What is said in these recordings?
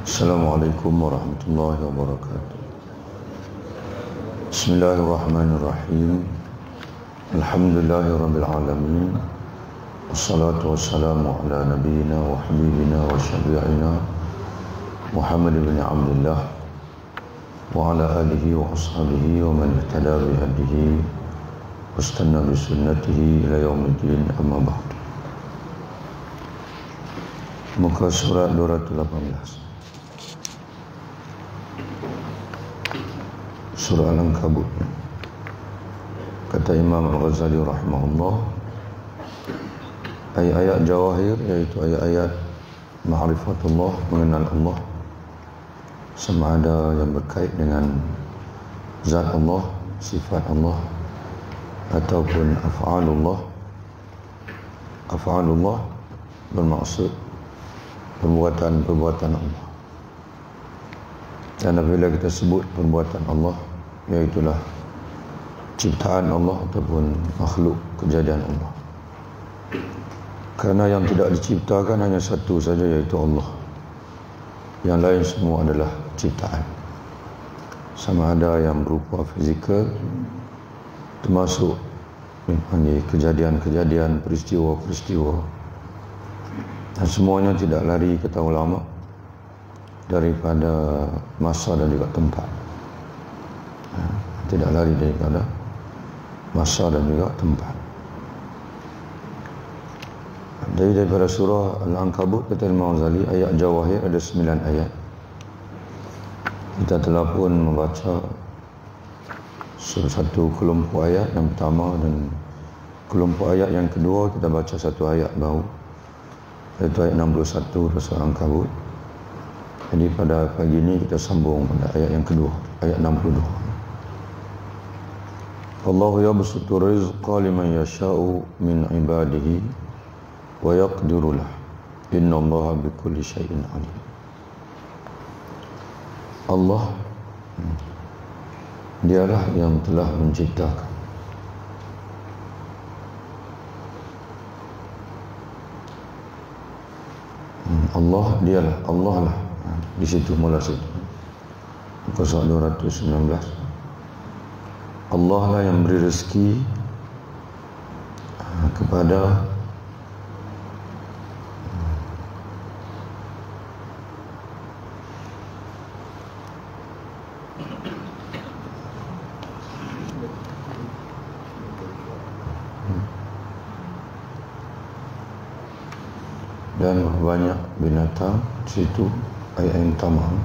Assalamualaikum warahmatullahi wabarakatuh. Bismillahirrahmanirrahim. Alhamdulillahirabbil alamin. Wassalatu wassalamu ala nabiyyina wa habibina wa syafi'ina Muhammad ibn Abdullah wa ala alihi wa ashabihi wa man ihtada bi hadihi wastanna bi sunnatihi ila yaumiddin, amma ba'd. Muka surat 218, surah Al-Ankabut. Kata Imam Al-Ghazali rahimahullah, ayat-ayat jawahir, yaitu ayat-ayat ma'rifatullah, mengenal Allah, sama ada yang berkait dengan zat Allah, sifat Allah, ataupun af'alullah. Af'alullah bermaksud perbuatan-perbuatan Allah. Dan apabila kita sebut perbuatan Allah, iaitulah ciptaan Allah ataupun makhluk kejadian Allah. Kerana yang tidak diciptakan hanya satu saja, iaitu Allah. Yang lain semua adalah ciptaan. Sama ada yang berupa fizikal, termasuk kejadian-kejadian, peristiwa-peristiwa. Dan semuanya tidak lari, kata ulama, daripada masa dan juga tempat. Tidak lari daripada masa dan juga tempat. Jadi daripada surah Al-Ankabut, kata Imam Ghazali, ayat jawahir ada 9 ayat. Kita telah pun membaca satu kelompok ayat yang pertama, dan kelompok ayat yang kedua kita baca satu ayat baru, iaitu ayat 61 surah Al-Ankabut. Jadi pada pagi ini kita sambung pada ayat yang kedua, ayat 62. Allahu yabsutu rizqa liman yasha'u min ibadihi wa yaqdiru lahu, innallaha bikulli syai'in alim. Allah, dialah yang telah menciptakan. Allah, dialah, Allah lah. Di situ mula situ. Muka surat 219. Allah lah yang beri rezeki kepada dan banyak binatang. Di situ ayat yang tamam.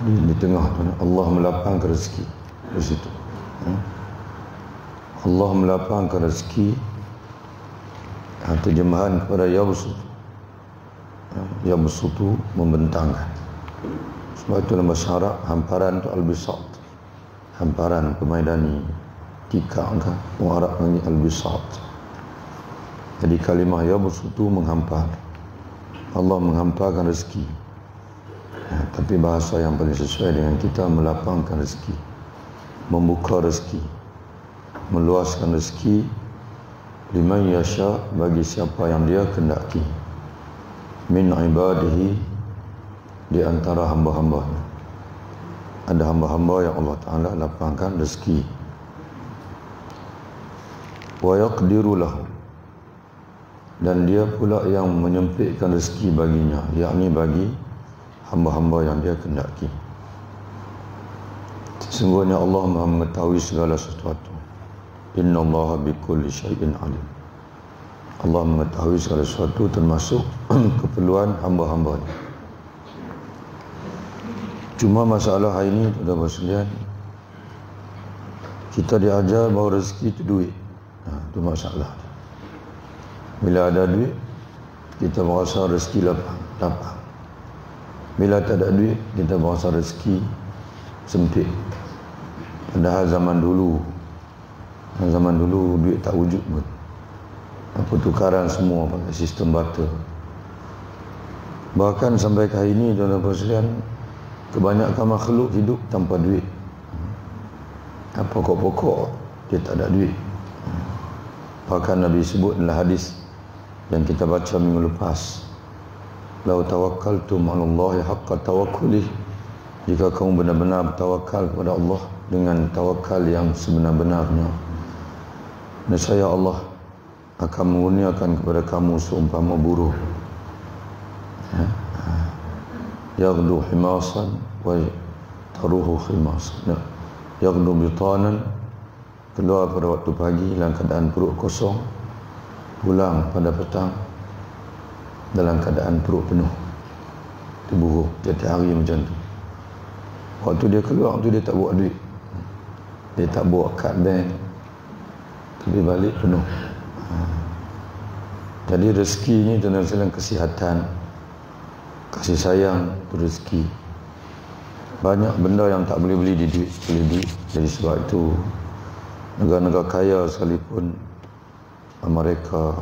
Di tengah tu Allah melapangkan rezeki. Di situ Allah melapangkan rezeki. Terjemahan kepada yabsut, yabsutu, membentangkan. Sebab itu dalam bahasa Arab hamparan itu al-bisat, hamparan pemaidani, tikar kan, orang Arab panggil al-bisat. Jadi kalimah yabsutu menghampar. Allah menghamparkan rezeki. Tapi bahasa yang paling sesuai dengan kita, melapangkan rezeki, membuka rezeki, meluaskan rezeki, liman yasha, bagi siapa yang dia kendaki, min ibadihi, di antara hamba-hambanya. Ada hamba-hamba yang Allah Ta'ala lapangkan rezeki. Wa yaqdiru lahu, dan dia pula yang menyempitkan rezeki baginya, yakni bagi hamba-hamba yang dia kendaki. Sesungguhnya Allah Maha mengetahui segala sesuatu. Innallaha bikulli syai'in alim. Allah mengetahui segala sesuatu, termasuk keperluan hamba-hambanya. Cuma masalah hari ini, tuan-tuan sekalian, kita diajar bahawa rezeki itu duit. Itu masalah. Bila ada duit, kita merasa rezeki lapang. Bila tak ada duit, kita merasa rezeki sempit. Padahal zaman dulu duit tak wujud pun. Pertukaran semua pakai sistem barter. Bahkan sampai ke hari ini, tuan-tuan sekalian, kebanyakan makhluk hidup tanpa duit. pokok-pokok dia tak ada duit. Bahkan Nabi sebut dalam hadis yang kita baca minggu lepas, "Lau tawakkaltum 'alallahi haqqa tawakkuli." Jika kamu benar-benar bertawakal kepada Allah dengan tawakal yang sebenar-benarnya, nescaya Allah akan mengurniakan kepada kamu seumpama buruh yaghdu himasan wa taruhu khimasan. Yaghdu bitanan, keluar pada waktu pagi dalam keadaan perut kosong, pulang pada petang dalam keadaan perut penuh. Itu buruk tiap-tiap hari macam tu. Waktu dia keluar tu dia tak bawa duit, dia tak bawa kad bank, tapi balik penuh. Jadi rezeki ni tuan-tuan kesihatan, kasih sayang tu rezeki. Banyak benda yang tak boleh beli di duit, boleh duit. Jadi sebab itu negara-negara kaya sekalipun, Amerika,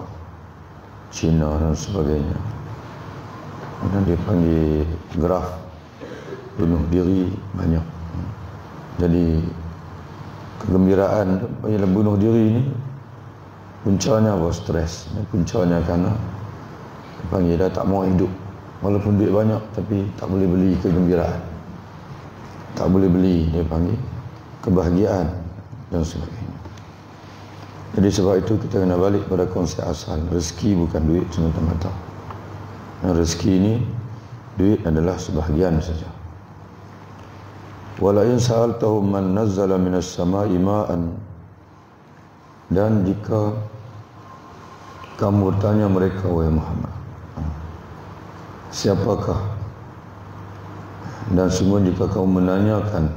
China dan sebagainya, dan dia panggil graf bunuh diri banyak. Jadi kegembiraan ialah bunuh diri ni puncanya apa? Stres. Puncanya kerana dia panggil dah tak mau hidup. Walaupun duit banyak tapi tak boleh beli kegembiraan, tak boleh beli dia panggil kebahagiaan dan sebagainya. Jadi sebab itu kita kena balik pada konsep asal. Rezeki bukan duit semata-mata. Rezeki ini, duit adalah sebahagian saja. Wala in sa'altahum man nazzala minas sama'i ma'an, dan jika kamu bertanya mereka, wahai Muhammad, siapakah, dan sungguh jika kamu menanyakan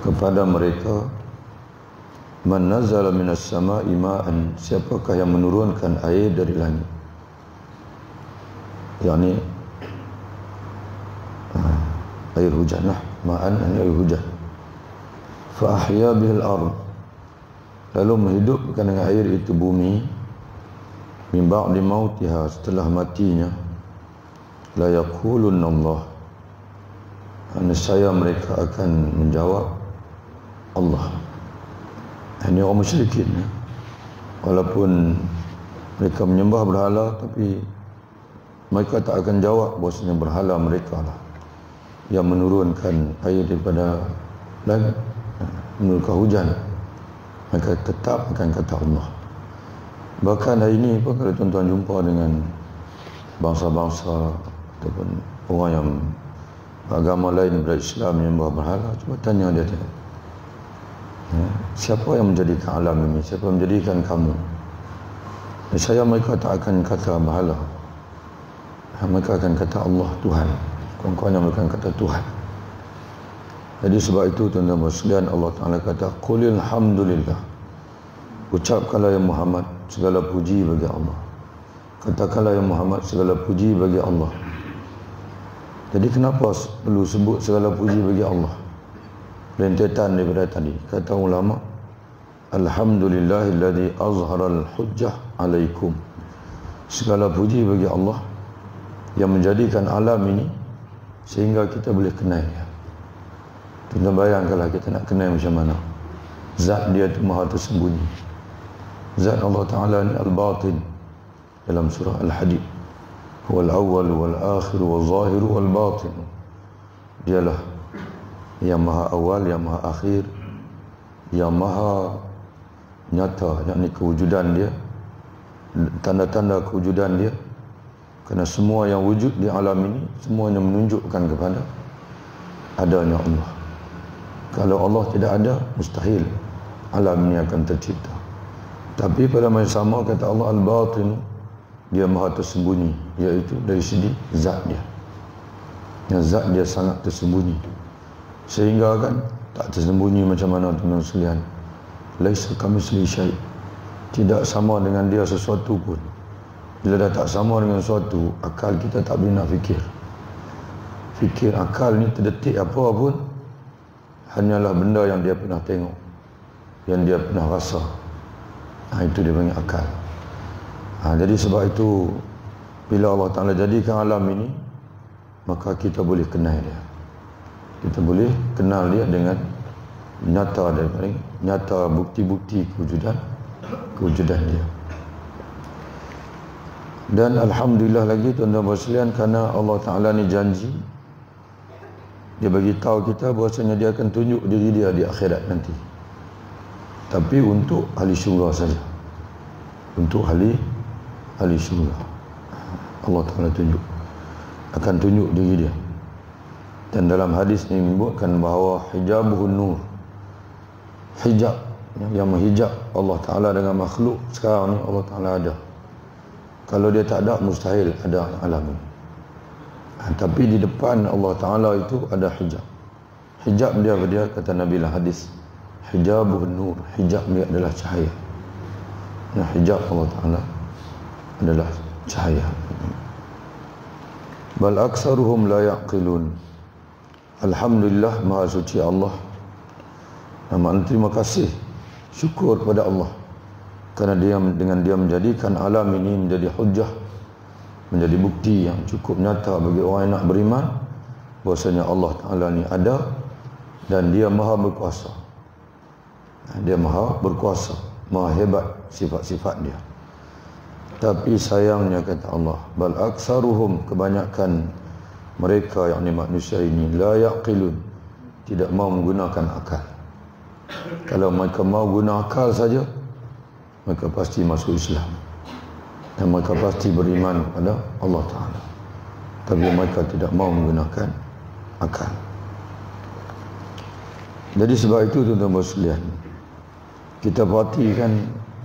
kepada mereka, man nazala minas sama'i ma'an, siapakah yang menurunkan air dari langit, yakni air hujan lah, ma'an air hujan, fa ahya bihil ard, lalu menghidupkan dengan air itu bumi, min ba'di mautiha, setelah matinya, la yaqulunna Allah, nescaya mereka akan menjawab Allah. Ini orang musyrikin, walaupun mereka menyembah berhala, tapi mereka tak akan jawab bahawasanya berhala mereka lah yang menurunkan air daripada langit, menurunkan hujan. Mereka tetap akan kata Allah. Bahkan hari ini pun kalau tuan-tuan jumpa dengan bangsa-bangsa ataupun orang yang agama lain daripada Islam yang berhala, cuba tanya dia, siapa yang menjadikan alam ini, siapa yang menjadikan kamu? Saya mereka tak akan kata berhala, mereka akan kata Allah, Tuhan. Kawan-kawan yang mereka akan kata Tuhan. Jadi sebab itu tuan-tuan sekalian, Allah Ta'ala kata, qulil hamdulillah, ucapkanlah ya Muhammad, segala puji bagi Allah. Katakanlah ya Muhammad, segala puji bagi Allah. Jadi kenapa perlu sebut segala puji bagi Allah? Rentetan daripada tadi. Kata ulama, alhamdulillahilladzi azharal hujjah alaikum. Segala puji bagi Allah yang menjadikan alam ini sehingga kita boleh kenal dia. Kita bayangkanlah kita nak kenal macam mana. Zat dia itu maha tersembunyi. Zat Allah Ta'ala ni al-batin dalam surah Al-Hadid. Huwal awwal wal akhir wal zahir wal batin. Dialah yang maha awal, yang maha akhir, yang maha nyata, yakni kewujudan dia, tanda-tanda kewujudan dia. Kerana semua yang wujud di alam ini semuanya menunjukkan kepada adanya Allah. Kalau Allah tidak ada, mustahil alam ini akan tercipta. Tapi pada masa sama kata Allah al-batin, dia maha tersembunyi, iaitu dari segi zat dia. Yang zat dia sangat tersembunyi, sehingga kan tak tersembunyi macam mana tuan-tuan sekalian. Laisa kamitslihi syai', tidak sama dengan dia sesuatu pun. Bila dah tak sama dengan sesuatu, akal kita tak boleh nak fikir akal ni terdetik apa pun hanyalah benda yang dia pernah tengok, yang dia pernah rasa. Itu dia panggil akal. Jadi sebab itu bila Allah Ta'ala jadikan alam ini, maka kita boleh kenal dia. Kita boleh kenal dia dengan nyata daripada nyata bukti-bukti kewujudan dia. Dan alhamdulillah lagi tuan-tuan sekalian, kerana Allah Ta'ala ni janji, dia bagi tahu kita bahwasanya dia akan tunjuk diri dia di akhirat nanti, tapi untuk ahli syurga saja, untuk ahli syurga. Allah Ta'ala akan tunjuk diri dia. Dan dalam hadis ni menyebutkan bahawa hijabuhun nur, hijab yang menghijab Allah Ta'ala dengan makhluk sekarang ni, Allah Ta'ala ada. Kalau dia tak ada, mustahil ada alam ini. Tapi di depan Allah Ta'ala itu ada hijab. Hijab dia kata Nabi lah hadis, hijabuhun nur, hijab dia adalah cahaya. Nah, hijab Allah Ta'ala adalah cahaya. Bal aksaruhum la yaqilun. Alhamdulillah, maha suci Allah. Terima kasih, syukur kepada Allah, kerana dengan dia menjadikan alam ini menjadi hujjah, menjadi bukti yang cukup nyata bagi orang yang nak beriman bahwasanya Allah Ta'ala ni ada dan dia maha berkuasa. Dia maha berkuasa, maha hebat sifat-sifat dia. Tapi sayangnya kata Allah, bal aksaruhum, kebanyakan mereka, yakni manusia ini, la yaqilun, tidak mau menggunakan akal. Kalau mereka mau guna akal saja, mereka pasti masuk Islam dan mereka pasti beriman kepada Allah Ta'ala. Tapi mereka tidak mau menggunakan akal. Jadi sebab itu tuan-tuan sekalian, kita perhatikan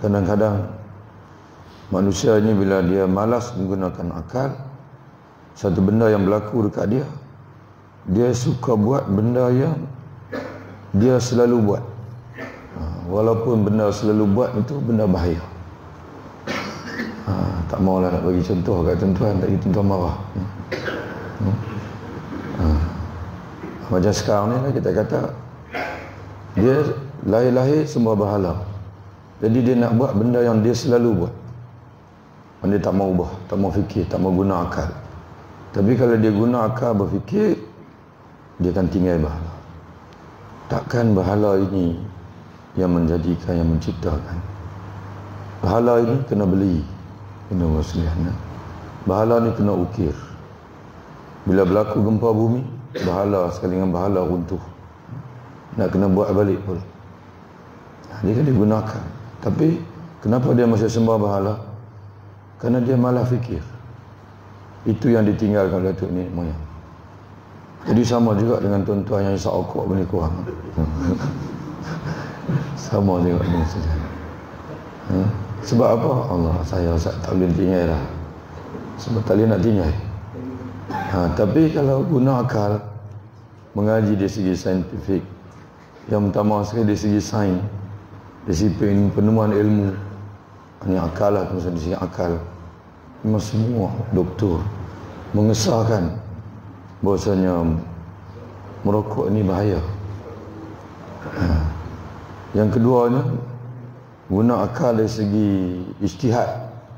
kadang-kadang manusia ini bila dia malas menggunakan akal, satu benda yang berlaku dekat dia, dia suka buat benda yang dia selalu buat, walaupun benda selalu buat itu benda bahaya. Tak maulah nak bagi contoh kat tuan-tuan, tadi tuan-tuan marah. Macam sekarang ni lah, kita kata dia lahir-lahir semua berhala, jadi dia nak buat benda yang dia selalu buat. Dia tak mau ubah, tak mau fikir, tak mau guna akal. Tapi kalau dia guna akal berfikir, dia akan tinggal bahala. Takkan bahala ini yang menjadikan, yang menciptakan. Bahala ini kena beli, kena waslihan. Bahala ni kena ukir. Bila berlaku gempa bumi, bahala sekali dengan bahala runtuh, nak kena buat balik pula. Dia kan digunakan. Tapi kenapa dia masih sembah bahala? Kerana dia malah fikir. Itu yang ditinggalkan oleh Datuk Nenek Moyang. Jadi sama juga dengan tuan-tuan yang isap okok benda kurang. Sama juga dengan saudara. Sebab apa? Allah, saya tak boleh tinggal lah. Sebab tak boleh nak tinggal. Tapi kalau guna akal, mengaji dari segi saintifik, yang pertama sekali dari segi sains, dari segi penemuan ilmu, ini akal lah, dari segi akal, memang semua doktor mengesahkan bahawasanya merokok ini bahaya. Yang keduanya, guna akal dari segi ijtihad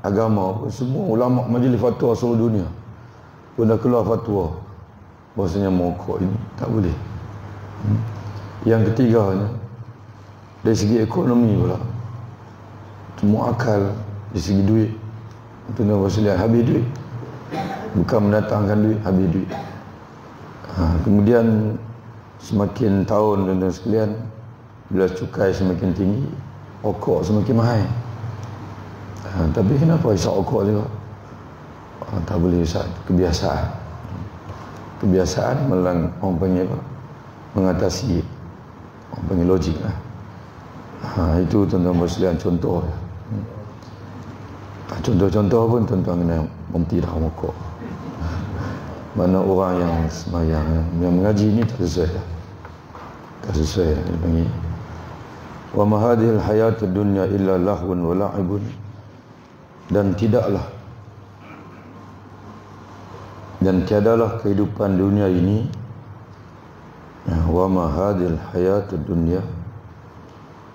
agama. Semua ulama majlis fatwa seluruh dunia pun dah keluar fatwa bahawasanya merokok ini tak boleh. Yang ketiganya, dari segi ekonomi pula, semua akal dari segi duit. Tuan-tuan sekalian, habis duit, bukan mendatangkan duit, habis duit. Kemudian semakin tahun tuan-tuan sekalian, bila cukai semakin tinggi, okok semakin mahal. Tapi kenapa isap okok juga? Tak boleh isap, kebiasaan. Kebiasaan melang, orang panggil apa? Mengatasi, orang panggil logik lah. Itu tuan-tuan sekalian contoh. Contoh-contoh pun tuan-tuan kena berhenti dah rokok. Mana orang yang semayang, yang mengaji ni tak sesuai dah. Tak sesuai dah. Dia panggil, wa ma hadhil hayatud dunya illa lahwun wa la'ibun. Dan tiadalah kehidupan dunia ini, wa ma hadhil hayatud dunya,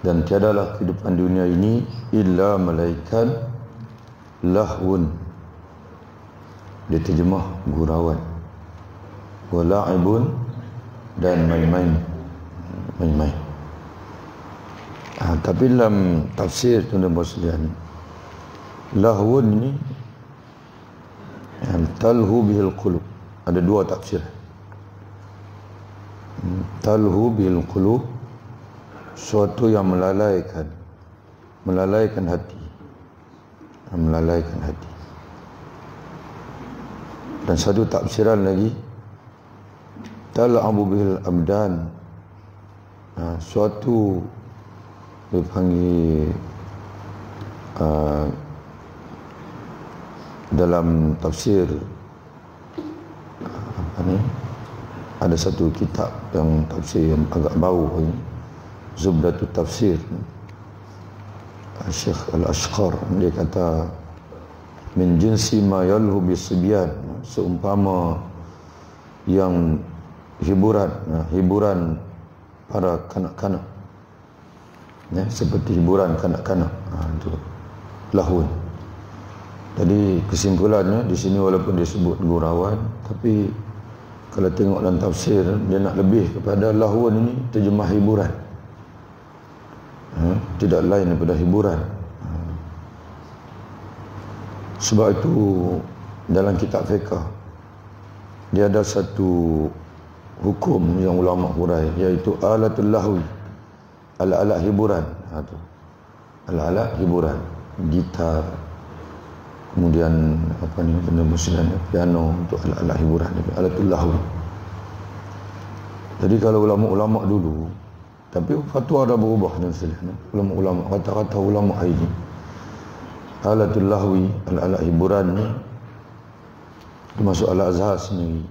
dan tiadalah kehidupan dunia ini illa malaikan lahwun, dia terjemah gurauan, wa la'ibun, dan main-main. Tapi dalam tafsir tuan-tuan sekalian, lahwun ni talhu bihil qulub, ada dua tafsir. Talhu bihil qulub, suatu yang melalaikan hati, melalaikan hati. Dan satu tafsiran lagi, tal'abu bihil abdan, suatu dipanggil dalam tafsir ada satu kitab yang tafsir yang agak baru ini, Zubdatut Tafsir, Syekh Al-Ashqar, dia kata min jinsi ma yalhu bisibyan, seumpama yang hiburan para kanak-kanak, seperti hiburan kanak-kanak, itu lahun. Jadi kesimpulannya di sini walaupun disebut gurauan, tapi kalau tengok dalam tafsir dia nak lebih kepada lahun ini terjemah hiburan, tidak lain daripada hiburan. Sebab itu dalam kitab fiqh dia ada satu hukum yang ulama hurai, iaitu alatul lahwi, alat-alat hiburan. Alat-alat hiburan, gitar, kemudian benda musikan, piano, untuk alat-alat hiburan, alatul lahwi. Jadi kalau ulama-ulama dulu, tapi fatwa dah berubah dan sebagainya. Ulama-ulama, kata-kata ulama hari ini, alatul lahwi, alat-alat hiburan ni termasuk Al-Azhar sendiri.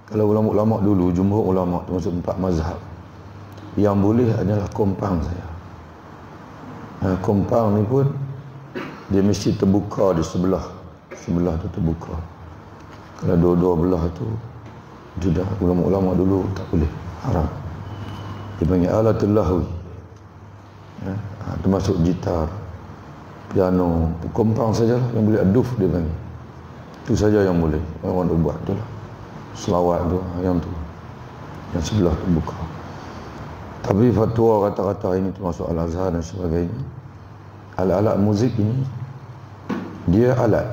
Kalau ulama-ulama dulu, jumhur ulama termasuk 4 mazhab, yang boleh adalah kompang saja. Kompang ni pun dia mesti terbuka di sebelah tu terbuka. Kalau dua-dua belah tu tidak, ulama-ulama dulu tak boleh, haram. Dia panggil alatul lahwi, termasuk gitar, piano, kompang sajalah yang boleh, aduf dia panggil. Itu saja yang boleh orang buat tu lah. Selawat tu, yang sebelah terbuka. Tapi fatwa kata-kata ini termasuk Al-Azhar dan sebagainya. Alat-alat muzik ini dia alat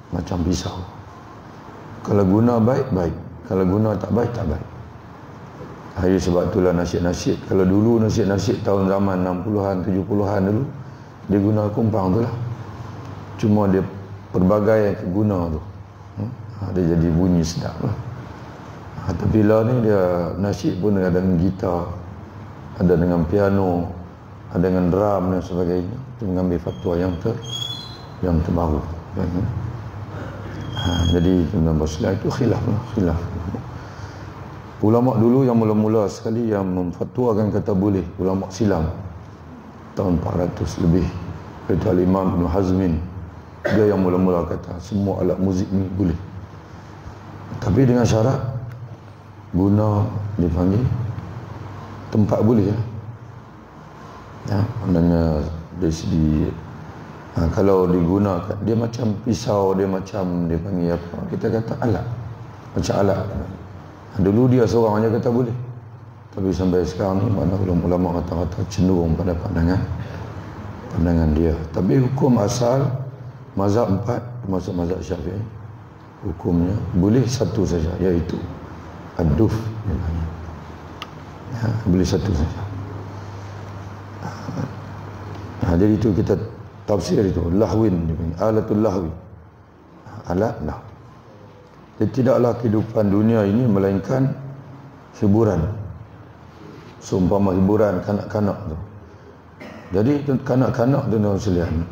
macam pisau. Kalau guna baik, baik. Kalau guna tak baik, tak baik. Hari sebab itulah nasyid-nasyid. Kalau dulu nasyid-nasyid tahun zaman 60-an, 70-an dulu, dia guna kumpang tu lah. Cuma dia pelbagai yang keguna tu. Dia jadi bunyi sedap lah. Tapi lah ni dia nasyid pun ada dengan gitar, ada dengan piano, ada dengan drum dan sebagainya. Itu mengambil fatwa yang terbaru. Jadi dalam bahasa itu khilaf lah, khilaf. Ulama dulu yang mula-mula sekali yang memfatwakan kata boleh, ulama silam tahun 400 lebih, iaitu Al-Imam Ibn Hazmin. Dia yang mula-mula kata semua alat muzik ni boleh, tapi dengan syarat guna dipanggil tempat boleh maknanya dari segi kalau digunakan dia macam pisau, dia macam dia panggil apa, kita kata alat, macam alat. Dulu dia seorang aja kata boleh, tapi sampai sekarang ni mana ulama kata-kata cenderung pada pandangan dia. Tapi hukum asal mazhab 4 termasuk mazhab Syafi'i, hukumnya boleh satu saja, iaitu ad-duf. Boleh satu saja. Jadi itu kita tafsir itu lahwin, alatul lahwi, alat lah. Jadi tidaklah kehidupan dunia ini melainkan hiburan, seumpama hiburan kanak-kanak tu. Jadi kanak-kanak tu dalam sekalian,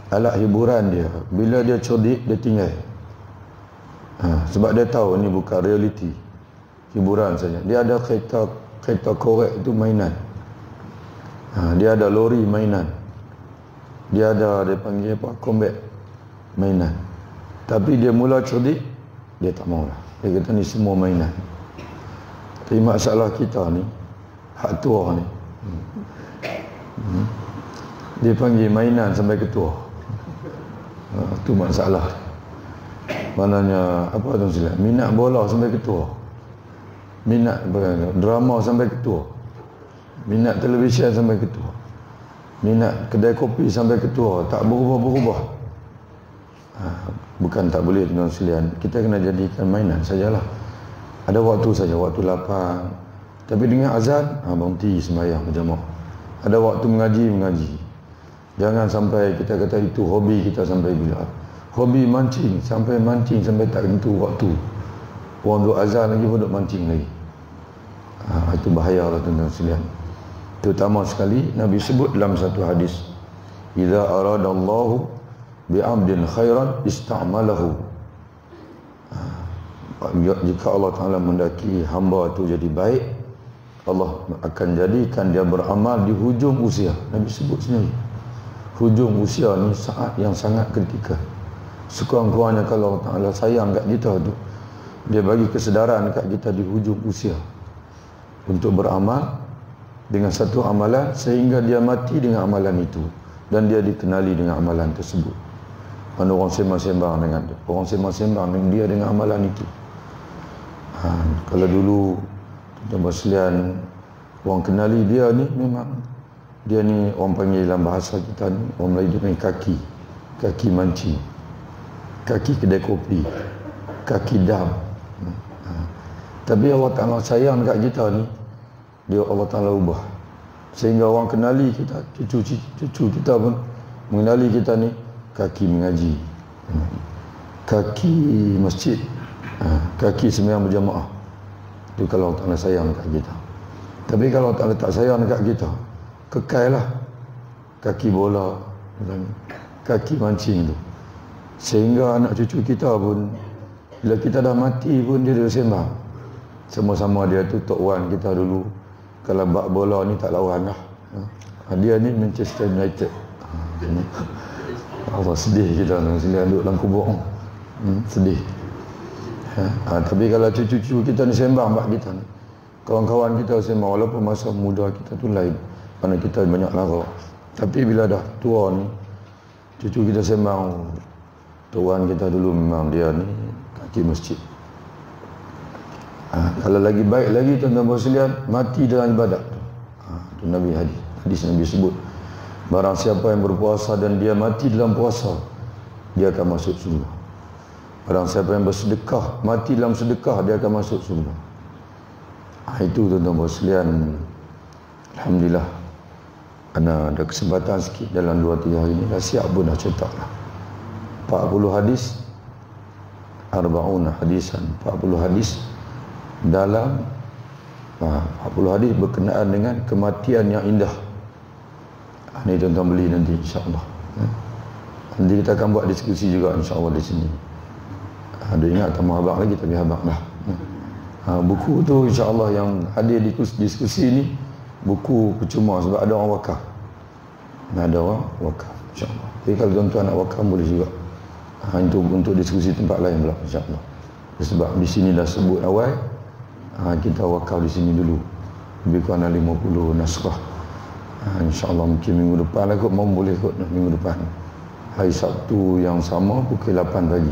alat hiburan dia, bila dia cerdik dia tinggal. Sebab dia tahu ni bukan realiti, hiburan saja. Dia ada kereta korek itu mainan, dia ada lori mainan, dia ada dia panggil apa, combat mainan. Tapi dia mula cerdik, dia tak maulah. Dia kata ni semua mainan. Tapi masalah kita ni, hak tua ni, dia panggil mainan sampai ketua. Itu masalah. Maknanya apa tu sila? Minat bola sampai ketua, minat drama sampai ketua, minat televisyen sampai ketua. Ni nak kedai kopi sampai ketua, tak berubah-berubah. Bukan tak boleh tuan sekalian, kita kena jadikan mainan sajalah. Ada waktu saja, waktu lapang. Tapi dengan azan, berhenti sembahyang berjamaah. Ada waktu mengaji. Jangan sampai kita kata itu hobi kita sampai bila. Hobi mancing sampai tak tentu waktu. Orang duk azan lagi pun duk mancing lagi. Itu bahayalah tuan-tuan sekalian. Terutama sekali Nabi sebut dalam satu hadis, "Idza aradallahu bi'abdin khairan ista'malahu." Jika Allah Ta'ala mendaki hamba itu jadi baik, Allah akan jadikan dia beramal di hujung usia. Nabi sebut sendiri, hujung usia ni saat yang sangat kritikal. Sekurang-kurangnya kalau Allah Ta'ala sayang kat kita tu, dia bagi kesedaran kat kita di hujung usia untuk beramal dengan satu amalan sehingga dia mati dengan amalan itu dan dia dikenali dengan amalan tersebut. Mana orang sembang-sembang dengan dia, orang sembang-sembang dengan dia dengan amalan itu. Kalau dulu tuan-tuan sekalian, orang kenali dia ni, memang dia ni orang panggil dalam bahasa kita ni, orang Melayu dia panggil kaki mancing, kaki kedai kopi, kaki dam. Tapi Allah Ta'ala sayang dekat kita ni, dia Allah Ta'ala ubah sehingga orang kenali kita, cucu kita pun mengenali kita ni kaki mengaji, kaki masjid, kaki sembahyang berjamaah. Itu kalau Allah Ta'ala sayang dekat kita. Tapi kalau Allah Ta'ala tak sayang dekat kita, kekailah kaki bola, kaki mancing tu, sehingga anak cucu kita pun bila kita dah mati pun dia sembang. Sama-sama dia tu Tok Wan kita dulu, kalau bak bola ni tak lawan lah. Dia ni Manchester United. Allah, sedih kita sini duduk dalam kubur. Sedih. Tapi kalau cucu-cucu kita ni sembang bak kita ni, kawan-kawan kita sembang, walaupun masa muda kita tu lain, mana kita banyak lara. Tapi bila dah tua ni, cucu kita sembang, tuan kita dulu memang dia ni kaki masjid. Kalau lagi baik lagi tuan-tuan sekalian, mati dalam ibadat. Itu Nabi hadis Nabi sebut, barang siapa yang berpuasa dan dia mati dalam puasa, dia akan masuk surga. Barang siapa yang bersedekah, mati dalam sedekah, dia akan masuk surga. Itu tuan-tuan sekalian, alhamdulillah, ada kesempatan sikit dalam 2-3 hari ini, dah siap pun dah cetak lah 40 hadis, 40 hadisan, 40 hadis dalam 40 hadis berkenaan dengan kematian yang indah. Ini tuan-tuan beli nanti insya-Allah. Nanti kita akan buat diskusi juga insya-Allah di sini. Ada ingat tamu abang lagi, tapi abang dah. Buku tu insya-Allah yang hadir di diskusi ni buku percuma sebab ada orang wakaf. Ada orang wakaf insya-Allah. Jadi kalau tuan-tuan nak wakaf boleh juga. Untuk diskusi tempat lain pula insya-Allah. Sebab di sini dah sebut awal, kita wakaf di sini dulu lebih kurang 50 naskah. InsyaAllah mungkin minggu depan lah kot, mau boleh kot minggu depan hari Sabtu yang sama pukul 8 pagi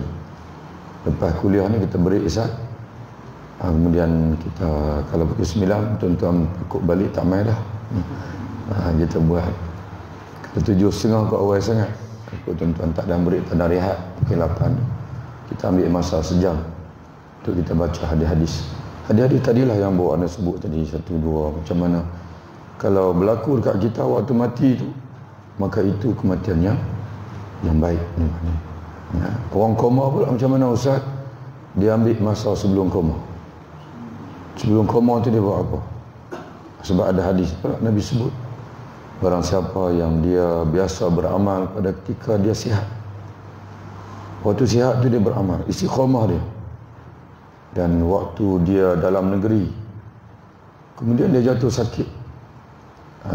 lepas kuliah ni kita break Isat. Kemudian kita kalau pukul 9 tuan-tuan ikut balik tak main dah. Kita buat kalau 7.30 kot awal sangat, kalau tuan-tuan tak ada break, tak ada rehat, pukul 8 kita ambil masa sejam untuk kita baca hadis-hadis. Hadis-hadis tadilah yang bawa anda sebut tadi, 1-2 macam mana kalau berlaku dekat kita waktu mati itu, maka itu kematian yang baik. Orang koma pula macam mana Ustaz? Dia ambil masa sebelum koma. Sebelum koma tu dia buat apa? Sebab ada hadis Nabi sebut, barang siapa yang dia biasa beramal pada ketika dia sihat, waktu sihat tu dia beramal, istiqamah dia, dan waktu dia dalam negeri kemudian dia jatuh sakit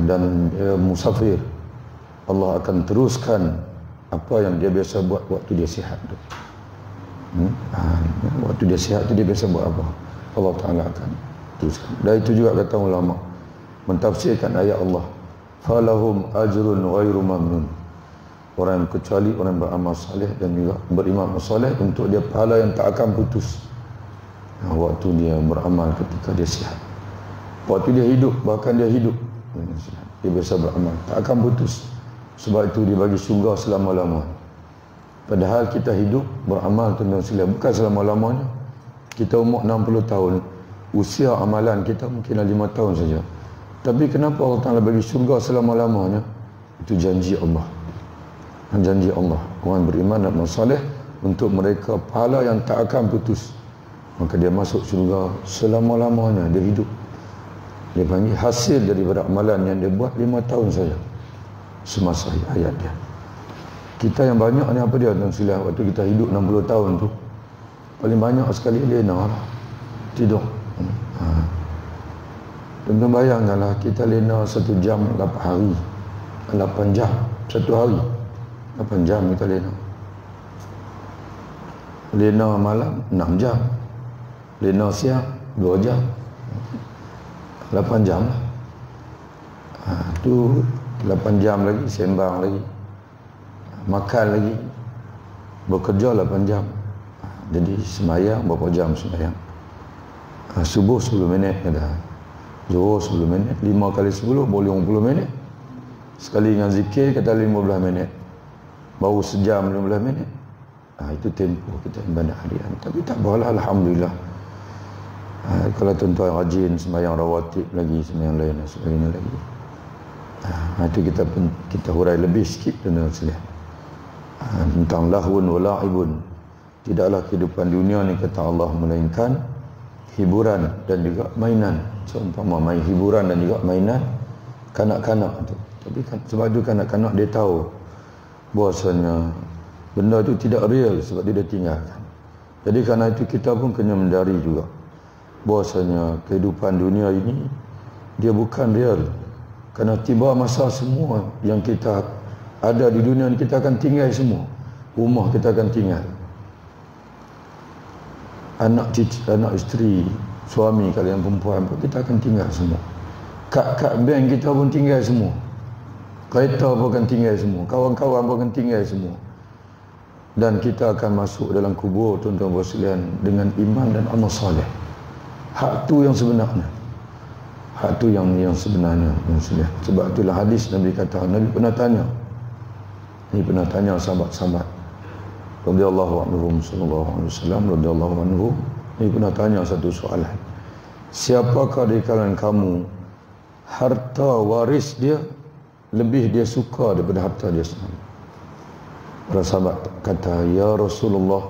dan dia musafir, Allah akan teruskan apa yang dia biasa buat waktu dia sihat tu. Waktu dia sihat tu dia biasa buat apa, Allah Ta'ala akan teruskan. Dan itu juga kata ulama mentafsirkan ayat Allah, falahum ajrun ghairu mamnun, orang yang kecuali orang yang beramal salih dan juga beriman salih, untuk dia pahala yang tak akan putus waktu dia beramal ketika dia sihat, waktu dia hidup, bahkan dia hidup. dia biasa beramal, tak akan putus. Sebab itu dia bagi syurga selama-lamanya. Padahal kita hidup beramal tuan-tuan sekalian bukan selama-lamanya. Kita umur 60 tahun, usia amalan kita mungkin 5 tahun saja. Tapi kenapa Allah Ta'ala bagi syurga selama-lamanya? Itu janji Allah. Janji Allah. Orang beriman dan beramal soleh, untuk mereka pahala yang tak akan putus. Maka dia masuk syurga selama-lamanya, dia hidup. Dia panggil hasil daripada amalan yang dia buat 5 tahun saja semasa hayat dia. Kita yang banyak ni apa dia tuan sekalian, waktu kita hidup 60 tahun tu paling banyak sekali lena lah, tidur. Tuan-tuan bayangkanlah kita lena 1 jam 8 hari, 8 jam 1 hari, 8 jam kita lena. Lena malam 6 jam, lena siang 2 jam, 8 jam lah. Tu 8 jam lagi, sembang lagi, makan lagi, bekerja 8 jam. Jadi semayang berapa jam semayang? Subuh 10 minit dah, zuhur 10 minit, 5 kali 10 boleh 50 minit. Sekali dengan zikir kata 15 minit, baru sejam 15 minit. Itu tempoh kita ibadah harian. Tapi tak apalah, alhamdulillah. Kalau tuan-tuan rajin semayang rawatib lagi, semayang lain dan sebagainya lagi, itu kita hurai lebih sikit tuan-tuan sekalian. Tentang lahun wa la'ibun, tidaklah kehidupan dunia ni kata Allah melainkan hiburan dan juga mainan. Seumpama main hiburan dan juga mainan kanak-kanak tu. Tapi sebab tu kanak-kanak dia tahu bahasanya benda tu tidak real sebab dia dah tinggalkan. Jadi kerana itu kita pun kena mendari juga bahasanya kehidupan dunia ini dia bukan real. Kerana tiba masa semua yang kita ada di dunia ni kita akan tinggal semua. Rumah kita akan tinggal, anak isteri, suami kalau yang perempuan pun kita akan tinggal semua. Kad bank kita pun tinggal semua. Kereta pun akan tinggal semua. Kawan-kawan pun akan tinggal semua. Dan kita akan masuk dalam kubur tuan-tuan sekalian dengan iman dan amal soleh. Hak tu yang sebenarnya. Hak tu yang sebenarnya. Sebab itulah hadis Nabi kata, Nabi pernah tanya sahabat-sahabat radhiyallahu anhum sallallahu alaihi wasallam radhiyallahu anhum, Nabi pernah tanya satu soalan. Siapakah di kalangan kamu harta waris dia lebih dia suka daripada harta dia sendiri? Para sahabat kata, ya Rasulullah,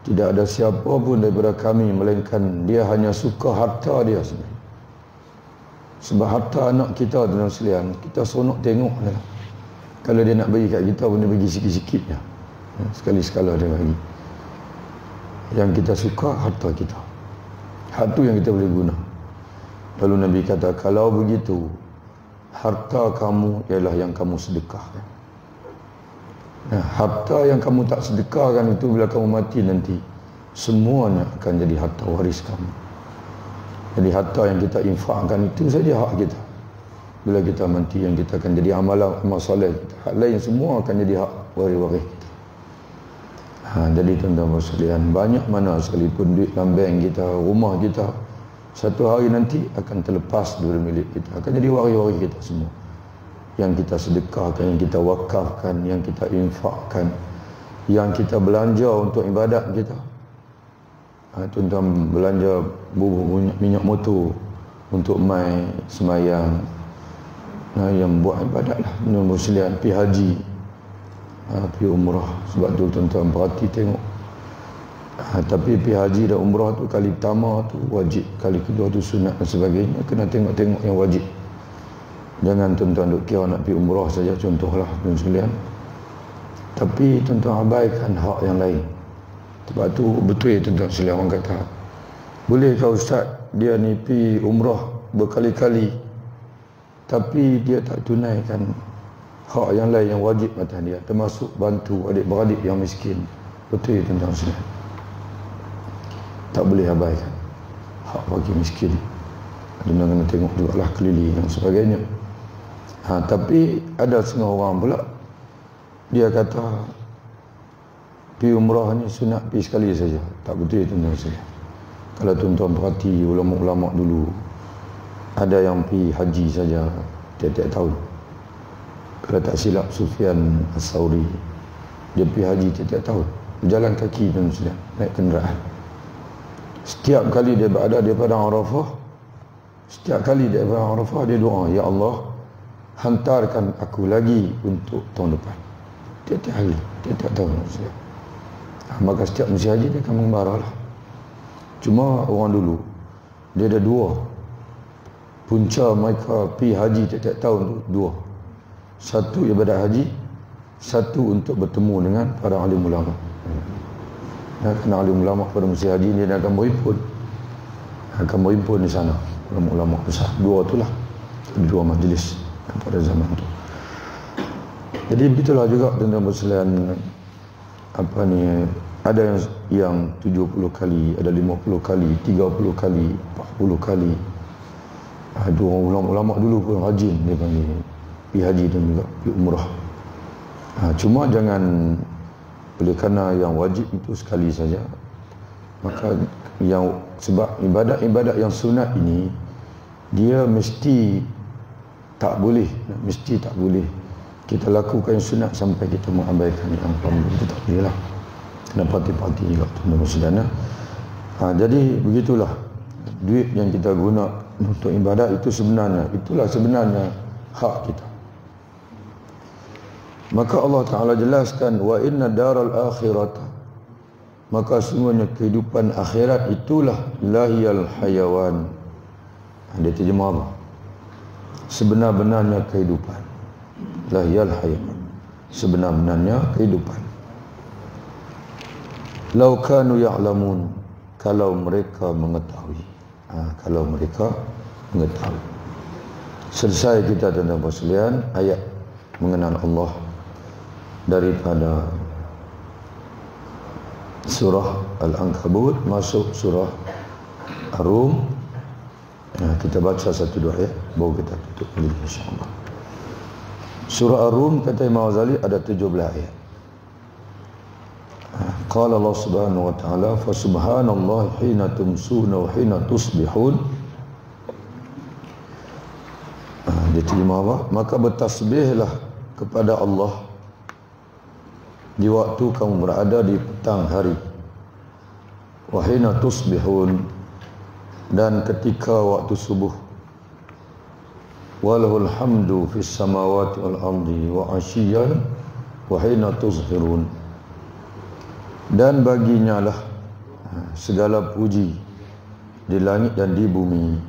tidak ada siapa pun daripada kami melainkan dia hanya suka harta dia sendiri. Sebab harta anak kita tuan-tuan sekalian, kita seronok tengok lah. Kalau dia nak bagi kat kita pun dia bagi sikit-sikit je. Sekali-sekala dia bagi. Yang kita suka harta kita. Harta yang kita boleh guna. Lalu Nabi kata, kalau begitu harta kamu ialah yang kamu sedekahkan. Harta yang kamu tak sedekahkan itu bila kamu mati nanti semuanya akan jadi harta waris kamu. Jadi harta yang kita infakkan itu saja hak kita. Bila kita mati yang kita akan jadi amal soleh kita. Hak lain semua akan jadi hak waris-waris kita. Jadi tuan-tuan sekalian, banyak mana sekalipun duit dalam bank kita, rumah kita, satu hari nanti akan terlepas dari milik kita, akan jadi waris-waris kita semua. Yang kita sedekahkan, yang kita wakafkan, yang kita infakkan, yang kita belanja untuk ibadat kita. Tuan-tuan belanja bubuk minyak motor untuk mai semayang, yang buat ibadat lah, musliman, pergi haji, pergi umrah. Sebab tu tuan-tuan perhati tengok, tapi pergi haji dan umrah tu kali pertama tu wajib, kali kedua tu sunat dan sebagainya. Kena tengok-tengok yang wajib. Jangan tuan-tuan duk kira nak pergi umrah saja, contohlah tuan sekalian, tapi tuan-tuan abaikan hak yang lain. Sebab tu betul tuan-tuan sekalian, orang kata, bolehkah ustaz dia ni pergi umrah berkali-kali tapi dia tak tunaikan hak yang lain yang wajib atas dia, termasuk bantu adik-beradik yang miskin? Betul tuan-tuan sekalian, tak boleh abaikan hak bagi miskin. Dia kena tengok jugalah keliling dan sebagainya. Tapi ada setengah orang pula dia kata pergi umrah ni sunat pergi sekali saja. Tak betul tuan-tuan sekalian. Kalau tuan-tuan perhati ulama-ulama dulu, ada yang pergi haji saja tiap-tiap tahun. Kalau tak silap Sufyan As-Sauri, dia pergi haji tiap-tiap tahun, berjalan kaki dan sudah naik kenderaan. Setiap kali dia berada di padang Arafah, setiap kali dia padang Arafah, dia doa, ya Allah, hantarkan aku lagi untuk tahun depan. Tiap-tiap hari, tiap-tiap tahun. Maka setiap musim haji dia akan mengembara lah. Cuma orang dulu, dia ada dua punca mereka pergi haji tiap-tiap tahun tu, dua. Satu ibadat haji, satu untuk bertemu dengan para alim ulama. Kerana alim ulama pada musim haji ni dia akan berhimpun di sana, ulama besar. Dua itulah, dua majlis pada zaman tu. Jadi begitulah juga tentang perselian apa ni, ada yang 70 kali, ada 50 kali, 30 kali, 40 kali. Ada ulama dulu pun rajin dia panggil pergi haji dan juga pergi umrah. Cuma jangan oleh kerana yang wajib itu sekali saja. Maka yang sebab ibadat-ibadat yang sunat ini dia mesti tak boleh kita lakukan yang sunat sampai kita mengabaikan yang fardu. Itu tak boleh lah. Kena parti-parti juga tuan-tuan saudara. Jadi begitulah, duit yang kita guna untuk ibadat itu itulah sebenarnya hak kita. Maka Allah Ta'ala jelaskan, wa inna daral akhirat, maka semuanya kehidupan akhirat itulah lahiyal hayawan. Dia terjemah apa? Sebenar-benarnya kehidupan. Lahiyal hayawan, sebenar-benarnya kehidupan. Lau kanu ya'lamun, kalau mereka mengetahui. Kalau mereka mengetahui. Selesai kita tentang perselian ayat mengenal Allah daripada surah Al-Ankabut masuk surah Ar-Rum. Kita baca satu dua ayat baru kita tutup dulu insya-Allah. Surah Ar-Rum kata Imam Ghazali ada 17 ayat. Qala Allah Subhanahu wa ta'ala, fa subhanallahi hina tumsuna wa hina tusbihun. Dia terima apa? Maka bertasbihlah kepada Allah di waktu kamu berada di petang hari, wa hina tusbihun, dan ketika waktu subuh. Walahul hamdu fis samawati wal ardi wa asyiyan wa hina tuzhirun. Dan baginya lah segala puji di langit dan di bumi,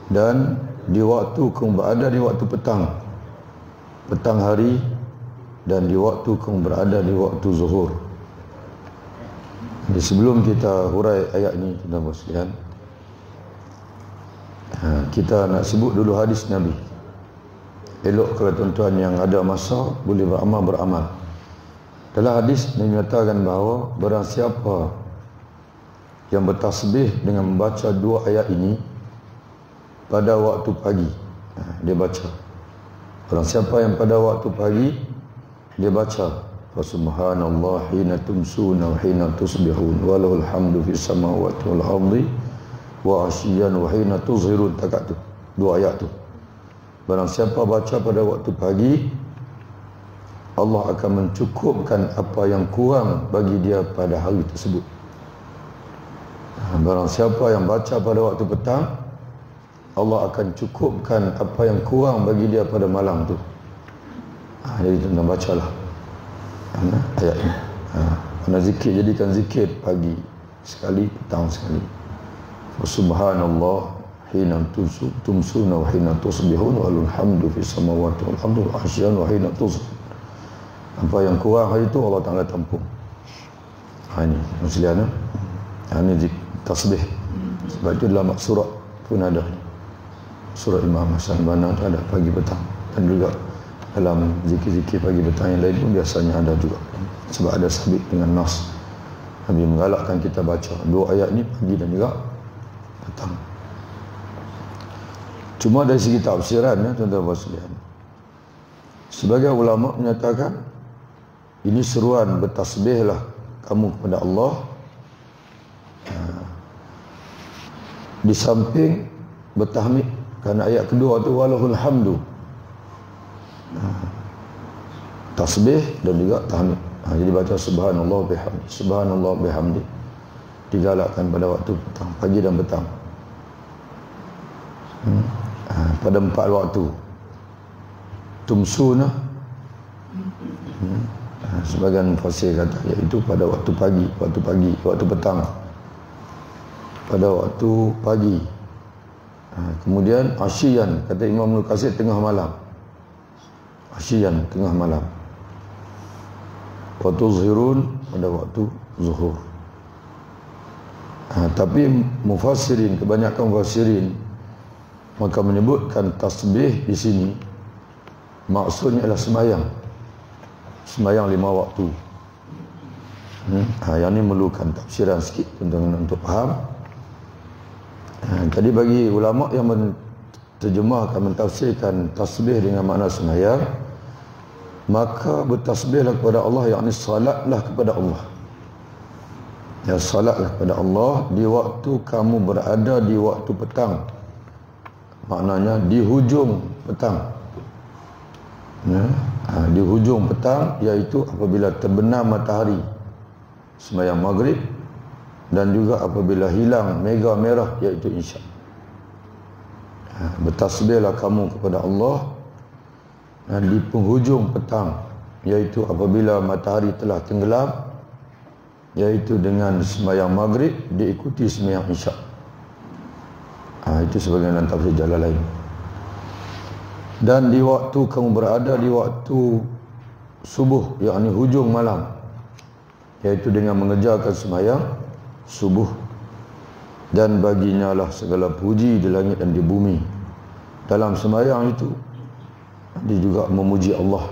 dan di waktu kamu berada di waktu petang hari, dan di waktu kamu berada di waktu zuhur. Jadi sebelum kita hurai ayat ini tuan-tuan sekalian, kita nak sebut dulu hadis Nabi. Elok kalau tuan-tuan yang ada masa boleh beramal. Dalam hadis dinyatakan bahawa barang siapa yang bertasbih dengan membaca dua ayat ini pada waktu pagi, dia baca. Barang siapa yang pada waktu pagi dia baca, fa subhanallah hina tumsuna wa hina tusbihun wa lahul hamdu fis samawati wal ardi wa asyiyan wa hina tuzhirun. Takat tu dua ayat tu. Barang siapa baca pada waktu pagi, Allah akan mencukupkan apa yang kurang bagi dia pada hari tersebut. Barang siapa yang baca pada waktu petang, Allah akan cukupkan apa yang kurang bagi dia pada malam tu. Jadi tuan-tuan bacalah ayat ini. Mana zikir, jadikan zikir pagi sekali, petang sekali. Subhanallah hina tumsuna wa hina tusbihun wa alhamdu fis samawati wal ardi wa asyan wa hina tuzhirun. Apa yang kurang hari itu Allah Ta'ala tampung. Ini muslihan. Ini tasbih. Sebab itu dalam surat pun ada. Surat Imam Hasan Banna ada pagi petang. Dan juga dalam zikir-zikir pagi petang yang lain pun biasanya ada juga. Sebab ada sabit dengan nas. Nabi menggalakkan kita baca dua ayat ni pagi dan juga petang. Cuma dari segi tafsiran ya tuan-tuan sekalian, sebagai ulama menyatakan ini seruan bertasbihlah kamu kepada Allah, di samping bertahmid Kerana ayat kedua tu walahul hamdu, tasbih dan juga tahmid. Jadi baca subhanallah bihamdi, subhanallah bihamdi, digalakkan pada waktu petang, pagi dan petang. Pada 4 waktu. Tumsuna, sebagian mufassir kata iaitu pada waktu pagi, waktu petang, pada waktu pagi. Kemudian asyian, kata Imam Ibnu Katsir, tengah malam. Asyian, tengah malam. Waktu zuhurun, pada waktu zuhur. Tapi mufassirin, kebanyakan mufassirin maka menyebutkan tasbih di sini maksudnya adalah sembahyang 5 waktu. Yang ini memerlukan tafsiran sikit untuk faham. Tadi bagi ulama yang menterjemahkan, mentafsirkan tasbih dengan makna sembahyang, maka bertasbihlah kepada Allah, yakni salatlah kepada Allah. Ya, salatlah kepada Allah di waktu kamu berada di waktu petang. Maknanya di hujung petang. Di hujung petang, iaitu apabila terbenam matahari, sembahyang maghrib, dan juga apabila hilang mega merah, iaitu isyak. Bertasbihlah kamu kepada Allah di penghujung petang, iaitu apabila matahari telah tenggelam, iaitu dengan sembahyang maghrib diikuti sembahyang isyak. Itu sebagian tafsir Jalalain. Dan di waktu kamu berada di waktu subuh, yakni hujung malam, iaitu dengan mengerjakan sembahyang subuh. Dan baginya lah segala puji di langit dan di bumi. Dalam sembahyang itu dia juga memuji Allah.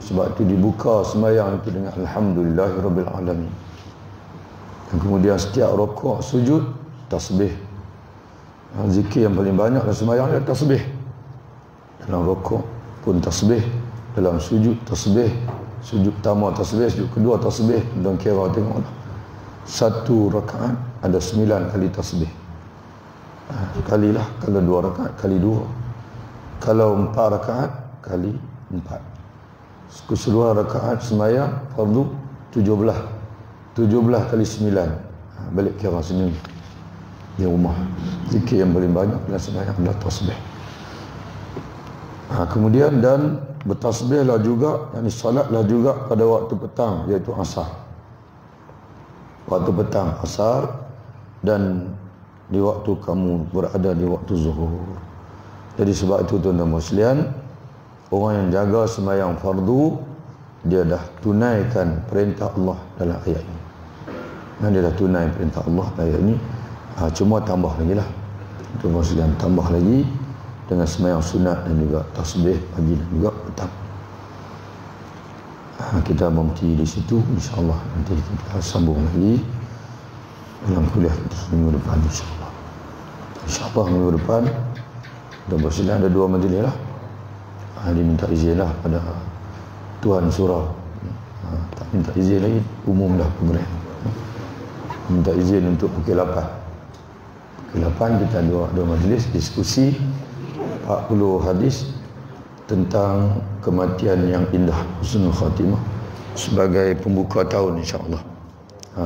Sebab itu dibuka sembahyang itu dengan alhamdulillahirabbil alamin. Dan kemudian setiap rukuk, sujud, tasbih. Zikir yang paling banyak dalam sembahyang adalah tasbih. Dalam rukuk pun tasbih, dalam sujud tasbih, sujud pertama tasbih, sujud kedua tasbih. Dan kira tengoklah, 1 rakaat ada 9 kali tasbih. Kalilah, kalau 2 rakaat kali 2, kalau 4 rakaat kali 4. Keseluruhan rakaat sembahyang fardu 17 kali 9. Balik kira sini di rumah. Zikir yang paling banyak dalam sembahyang adalah tasbih. Kemudian dan bertasbihlah juga, yakni salatlah juga pada waktu petang, iaitu asar. Waktu petang, asar, dan di waktu kamu berada di waktu zuhur. Jadi sebab itu tuan-tuan sekalian, orang yang jaga sembahyang fardu, dia dah tunaikan perintah Allah dalam ayat ini. Dia dah tunai perintah Allah dalam ayat ini. Cuma tambah lagi lah, tuan-tuan sekalian, tambah lagi dengan sembahyang sunat dan juga tasbih pagi dan juga petang. Kita berhenti di situ, insya-Allah nanti kita sambung lagi dalam kuliah kita minggu depan, insya-Allah. Insya-Allah minggu depan dan berselang ada 2 majlis lah. Dia minta izin lah pada Tuan Surau. Tak minta izin lagi, umum dah program. Minta izin untuk pukul 8. Pukul 8 kita ada majlis diskusi 40 hadis tentang kematian yang indah, husnul khatimah, sebagai pembuka tahun, insya-Allah.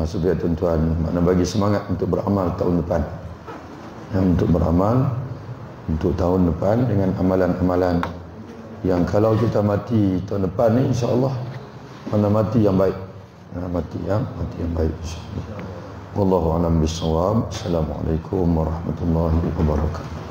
Supaya tuan-tuan makna bagi semangat untuk beramal tahun depan. Untuk beramal untuk tahun depan dengan amalan-amalan yang kalau kita mati tahun depan ni, insya-Allah mana mati yang baik. Mati yang baik, insya-Allah. Wallahu a'lam bishawab. Assalamualaikum warahmatullahi wabarakatuh.